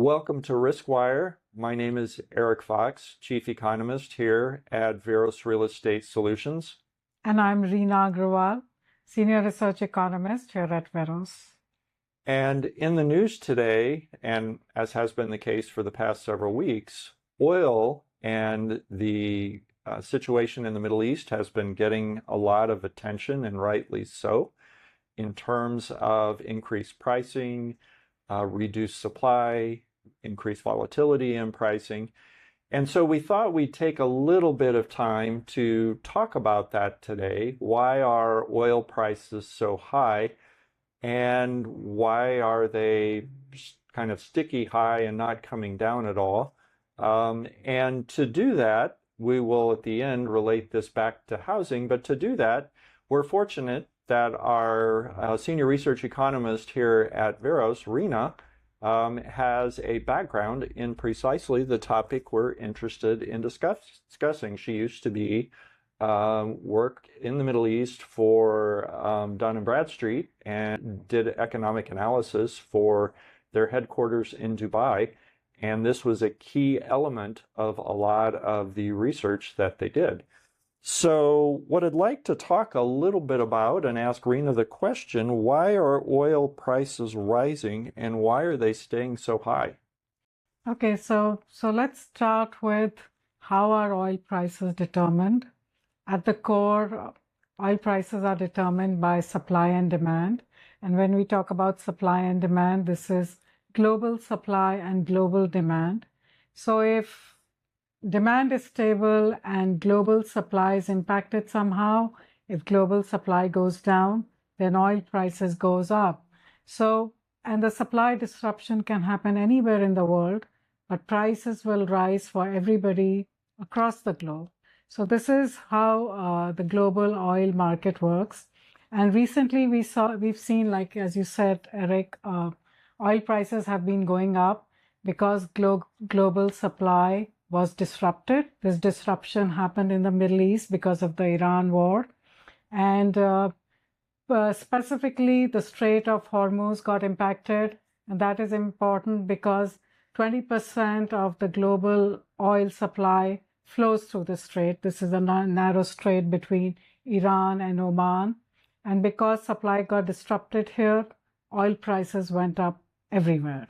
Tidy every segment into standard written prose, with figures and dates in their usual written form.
Welcome to RiskWire. My name is Eric Fox, Chief Economist here at Veros Real Estate Solutions. And I'm Reena Agrawal, Senior Research Economist here at Veros. And in the news today, and as has been the case for the past several weeks, oil and the situation in the Middle East has been getting a lot of attention, and rightly so, in terms of increased pricing, reduced supply, increased volatility in pricing. And so we thought we'd take a little bit of time to talk about that today. Why are oil prices so high? And why are they kind of sticky high and not coming down at all? And to do that, we will at the end relate this back to housing. But to do that, we're fortunate that our senior research economist here at Veros, Reena, has a background in precisely the topic we're interested in discussing. She used to be worked in the Middle East for Dun & Bradstreet and did economic analysis for their headquarters in Dubai. And this was a key element of a lot of the research that they did. So what I'd like to talk a little bit about and ask Reena the question, why are oil prices rising and why are they staying so high? Okay, so let's start with how are oil prices determined. At the core, oil prices are determined by supply and demand. And when we talk about supply and demand, this is global supply and global demand. So if demand is stable and global supply is impacted somehow, if global supply goes down, then oil prices goes up. So, and the supply disruption can happen anywhere in the world, but prices will rise for everybody across the globe. So this is how the global oil market works. And recently we've seen, like as you said, Eric, oil prices have been going up because global supply was disrupted. This disruption happened in the Middle East because of the Iran war. And specifically, the Strait of Hormuz got impacted. And that is important because 20% of the global oil supply flows through the strait. This is a narrow strait between Iran and Oman. And because supply got disrupted here, oil prices went up everywhere.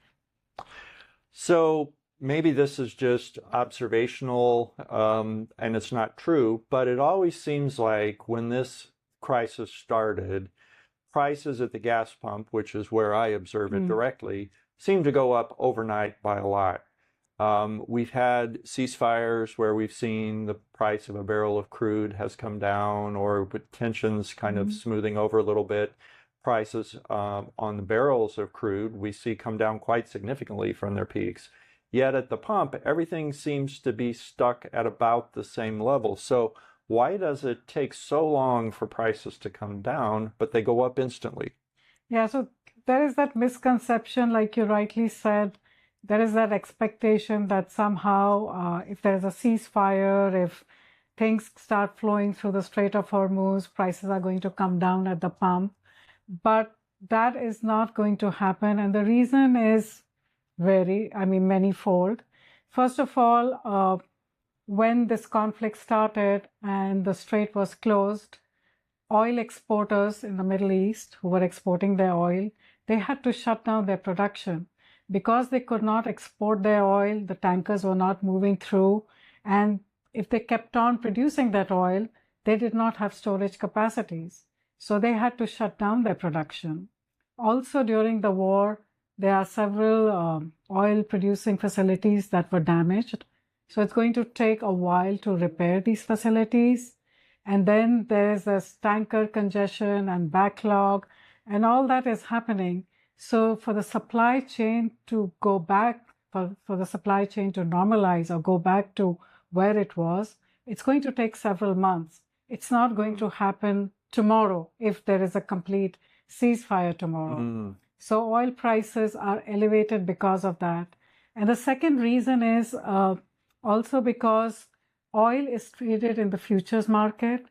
So maybe this is just observational and it's not true, but it always seems like when this crisis started, prices at the gas pump, which is where I observe it directly, seem to go up overnight by a lot. We've had ceasefires where we've seen the price of a barrel of crude has come down, or with tensions kind of smoothing over a little bit. Prices on the barrels of crude we see come down quite significantly from their peaks. Yet at the pump, everything seems to be stuck at about the same level. So why does it take so long for prices to come down, but they go up instantly? Yeah, so there is that misconception, like you rightly said. There is that expectation that somehow if there's a ceasefire, if things start flowing through the Strait of Hormuz, prices are going to come down at the pump. But that is not going to happen. And the reason is manyfold. First of all, when this conflict started and the strait was closed, oil exporters in the Middle East who were exporting their oil, they had to shut down their production. Because they could not export their oil, the tankers were not moving through. And if they kept on producing that oil, they did not have storage capacities. So they had to shut down their production. Also during the war, there are several oil producing facilities that were damaged. So it's going to take a while to repair these facilities. And then there is this tanker congestion and backlog, and all that is happening. So for the supply chain to go back, for the supply chain to normalize or go back to where it was, it's going to take several months. It's not going to happen tomorrow if there is a complete ceasefire tomorrow. So oil prices are elevated because of that. And the second reason is also because oil is traded in the futures market.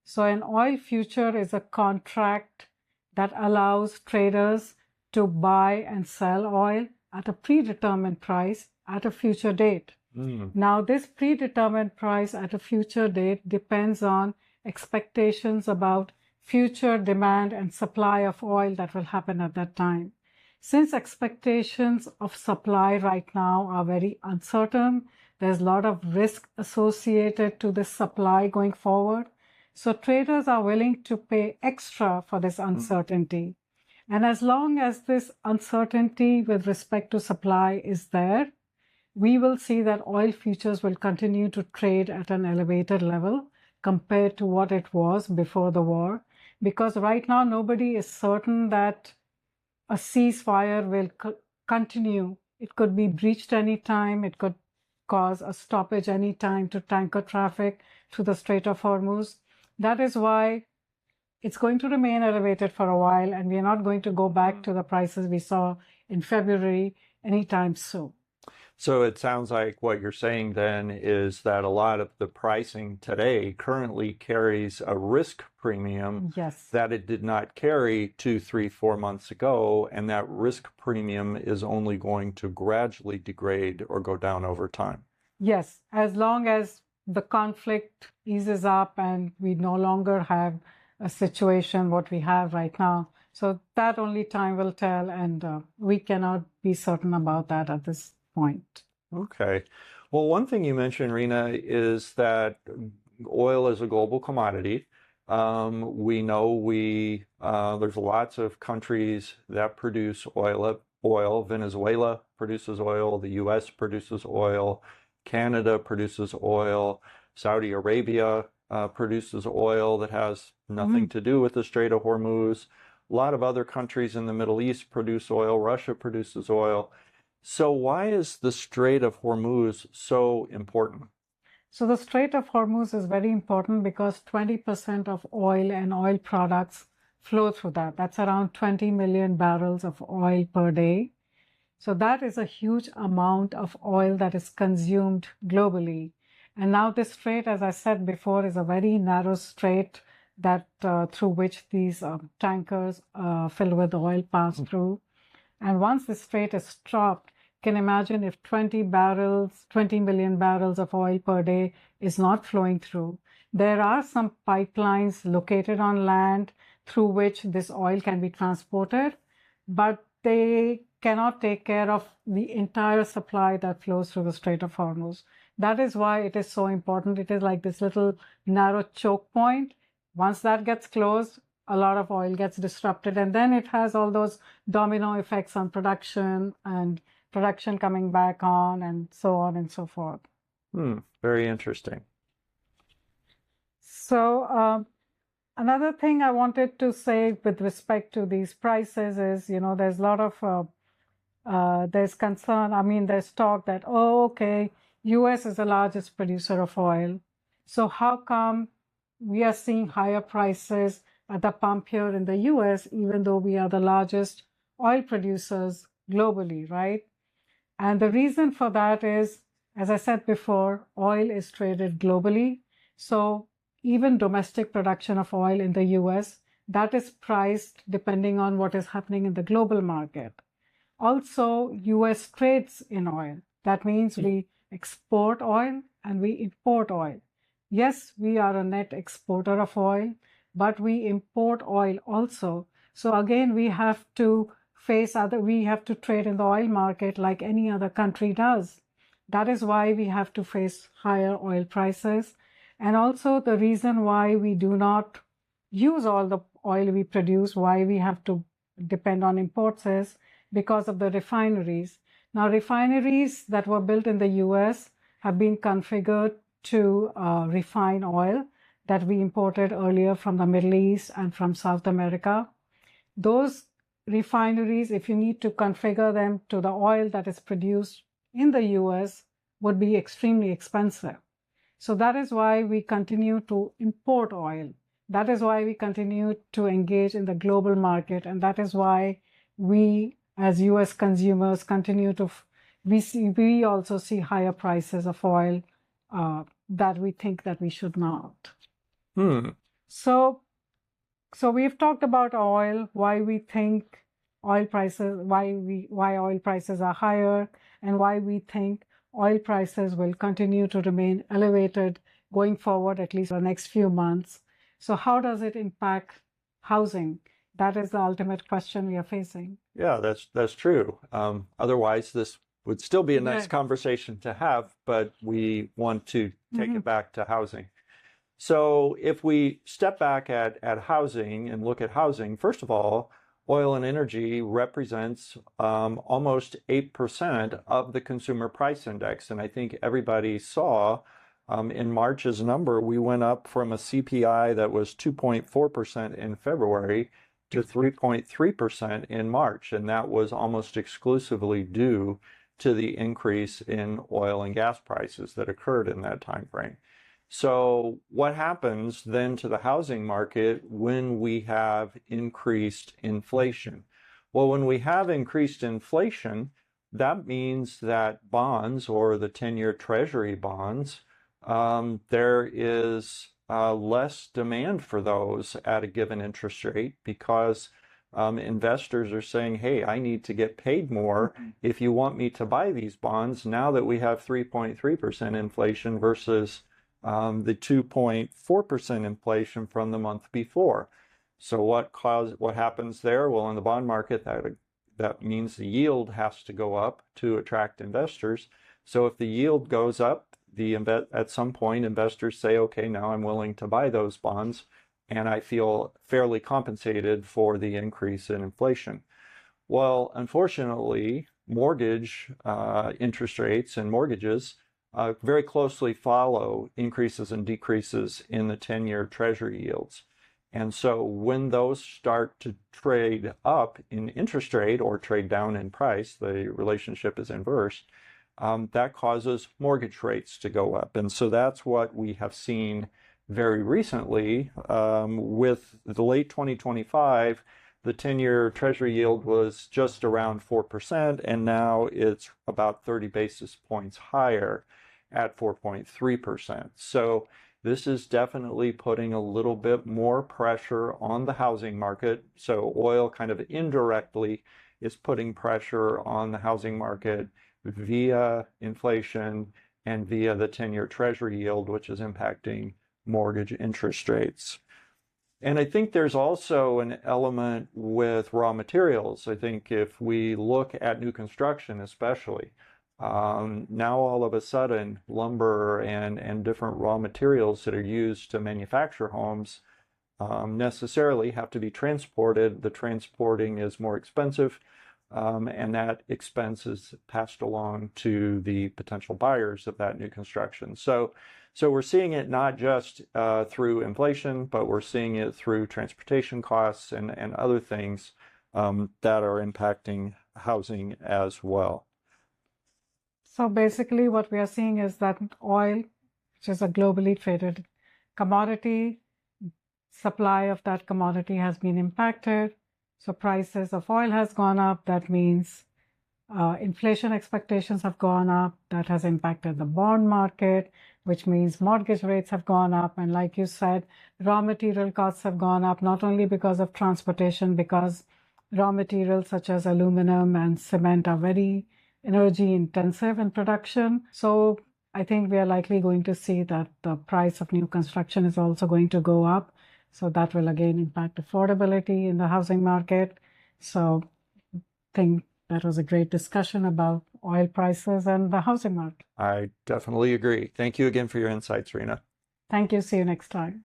So an oil future is a contract that allows traders to buy and sell oil at a predetermined price at a future date. Now, this predetermined price at a future date depends on expectations about future demand and supply of oil that will happen at that time. Since expectations of supply right now are very uncertain, there's a lot of risk associated to this supply going forward. So traders are willing to pay extra for this uncertainty. And as long as this uncertainty with respect to supply is there, we will see that oil futures will continue to trade at an elevated level compared to what it was before the war. Because right now, nobody is certain that a ceasefire will continue. It could be breached anytime. It could cause a stoppage anytime to tanker traffic through the Strait of Hormuz. That is why it's going to remain elevated for a while, and we are not going to go back to the prices we saw in February anytime soon. So it sounds like what you're saying then is that a lot of the pricing today currently carries a risk premium that it did not carry 2, 3, 4 months ago, and that risk premium is only going to gradually degrade or go down over time. Yes, as long as the conflict eases up and we no longer have a situation what we have right now. So that only time will tell, and we cannot be certain about that at this point. Okay. Well, one thing you mentioned, Reena, is that oil is a global commodity. We know there's lots of countries that produce oil. Venezuela produces oil. The U.S. produces oil. Canada produces oil. Saudi Arabia produces oil that has nothing to do with the Strait of Hormuz. A lot of other countries in the Middle East produce oil. Russia produces oil. So why is the Strait of Hormuz so important? So the Strait of Hormuz is very important because 20% of oil and oil products flow through that. That's around 20 million barrels of oil per day. So that is a huge amount of oil that is consumed globally. And now this strait, as I said before, is a very narrow strait that through which these tankers filled with oil pass through. And once the strait is stopped, you can imagine if 20 million barrels of oil per day is not flowing through. There are some pipelines located on land through which this oil can be transported, but they cannot take care of the entire supply that flows through the Strait of Hormuz. That is why it is so important. It is like this little narrow choke point. Once that gets closed, a lot of oil gets disrupted, and then it has all those domino effects on production and production coming back on and so on and so forth. Very interesting. So another thing I wanted to say with respect to these prices is, there's a lot of, there's concern. I mean, there's talk that, US is the largest producer of oil. So how come we are seeing higher prices at the pump here in the US, even though we are the largest oil producers globally, right? And the reason for that is, as I said before, oil is traded globally. So even domestic production of oil in the US, that is priced depending on what is happening in the global market. Also, US trades in oil. That means we export oil and we import oil. Yes, we are a net exporter of oil, but we import oil also. So again, we have to trade in the oil market like any other country does. That is why we have to face higher oil prices. And also the reason why we do not use all the oil we produce, why we have to depend on imports is because of the refineries. Now, refineries that were built in the US have been configured to refine oil that we imported earlier from the Middle East and from South America. Those refineries, if you need to configure them to the oil that is produced in the US, would be extremely expensive. So that is why we continue to import oil. That is why we continue to engage in the global market. And that is why we, as US consumers, we also see higher prices of oil that we think that we should not. So we've talked about oil, why we think oil prices, why oil prices are higher, and why we think oil prices will continue to remain elevated going forward, at least for the next few months. So how does it impact housing? That is the ultimate question we are facing. Yeah, that's true. Otherwise, this would still be a nice Right. conversation to have, but we want to take it back to housing. So if we step back at housing and look at housing, first of all, oil and energy represents almost 8% of the consumer price index. And I think everybody saw in March's number, we went up from a CPI that was 2.4% in February to 3.3% in March. And that was almost exclusively due to the increase in oil and gas prices that occurred in that time frame. So what happens then to the housing market when we have increased inflation? Well, when we have increased inflation, that means that bonds or the 10-year Treasury bonds, there is less demand for those at a given interest rate because investors are saying, hey, I need to get paid more if you want me to buy these bonds now that we have 3.3% inflation versus the 2.4% inflation from the month before. So what happens there? Well, in the bond market, that means the yield has to go up to attract investors. So if the yield goes up, at some point investors say, okay, now I'm willing to buy those bonds and I feel fairly compensated for the increase in inflation. Well, unfortunately, mortgage interest rates and mortgages very closely follow increases and decreases in the 10-year Treasury yields. And so when those start to trade up in interest rate or trade down in price, the relationship is inverse, that causes mortgage rates to go up. And so that's what we have seen very recently with the late 2025, the 10-year Treasury yield was just around 4%, and now it's about 30 basis points higher at 4.3%. So this is definitely putting a little bit more pressure on the housing market. So oil kind of indirectly is putting pressure on the housing market via inflation and via the 10-year Treasury yield, which is impacting mortgage interest rates. And I think there's also an element with raw materials. I think if we look at new construction especially, now all of a sudden lumber and different raw materials that are used to manufacture homes necessarily have to be transported. The transporting is more expensive, and that expense is passed along to the potential buyers of that new construction. So we're seeing it not just through inflation, but we're seeing it through transportation costs and other things that are impacting housing as well. So basically what we are seeing is that oil, which is a globally traded commodity, supply of that commodity has been impacted. So prices of oil has gone up. That means inflation expectations have gone up. That has impacted the bond market, which means mortgage rates have gone up. And like you said, raw material costs have gone up, not only because of transportation, because raw materials such as aluminum and cement are very energy intensive in production. So I think we are likely going to see that the price of new construction is also going to go up. So that will again impact affordability in the housing market. So I think that was a great discussion about oil prices and the housing market. I definitely agree. Thank you again for your insights, Reena. Thank you. See you next time.